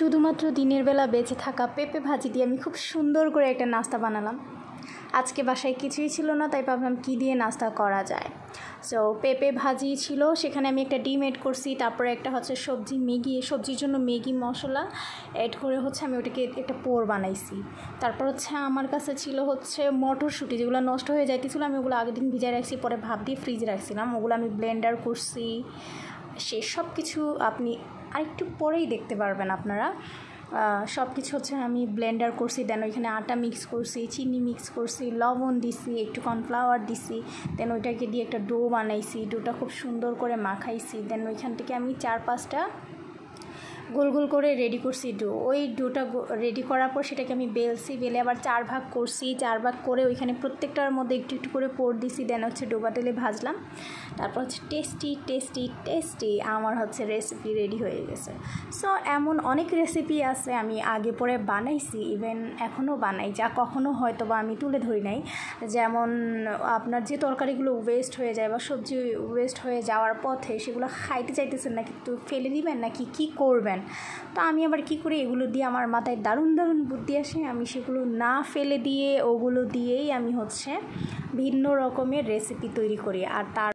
শুধুমাত্র দিনের বেলা বেঁচে থাকা পেঁপে ভাজি দিয়ে আমি খুব সুন্দর করে একটা নাস্তা বানালাম। আজকে বাসায় কিছুই ছিল না, তাই ভাবলাম কী দিয়ে নাস্তা করা যায়। সো পেঁপে ভাজি ছিল, সেখানে আমি একটা ডিম এড করছি, তারপরে একটা হচ্ছে সবজির জন্য ম্যাগি মশলা অ্যাড করে আমি ওটাকে একটা পোর বানাইছি। তারপর আমার কাছে ছিল মটরশুঁটি, যেগুলো নষ্ট হয়ে যাইতেছিলো, আমি ওগুলো আগের দিন ভিজায় রাখছি, পরে ভাপ দিয়ে ফ্রিজে রাখছিলাম। ওগুলো আমি ব্লেন্ডার করছি। সব কিছু আপনি আরেকটু পরেই দেখতে পারবেন আপনারা। সব কিছু আমি ব্লেন্ডার করছি, দেন ওইখানে আটা মিক্স করছি, চিনি মিক্স করছি, লবণ দিছি, একটু কর্নফ্লাওয়ার দিছি, দেন ওইটাকে দিয়ে একটা ডো বানাইছি। ডোটা খুব সুন্দর করে মাখাইছি, দেন ওইখান থেকে আমি 4-5টা গোল গোল করে রেডি করছি ডো। ওই ডোটা রেডি করার পর সেটাকে আমি বেলে আবার 4 ভাগ করছি। 4 ভাগ করে ওইখানে প্রত্যেকটার মধ্যে একটু একটু করে পোর দিছি, দেন ডোবা তেলে ভাজলাম। তারপর টেস্টি আমার রেসিপি রেডি হয়ে গেছে। সো এমন অনেক রেসিপি আছে আমি আগে পরে বানাইছি, ইভেন এখনও বানাই, যা কখনও হয়তো বা আমি তুলে ধরি নাই। যেমন আপনার যে তরকারিগুলো ওয়েস্ট হয়ে যায় বা সবজি ওয়েস্ট হয়ে যাওয়ার পথে সেগুলো খাইতে চাইতেছেন না, কিন্তু ফেলে দিবেন নাকি কী করবেন, তো আমি আবার কী করি, এগুলো দিয়ে আমার মাথায় দারুণ বুদ্ধি আসে। আমি সেগুলো না ফেলে দিয়ে ওগুলো দিয়েই আমি ভিন্ন রকমের রেসিপি তৈরি করি। আর তার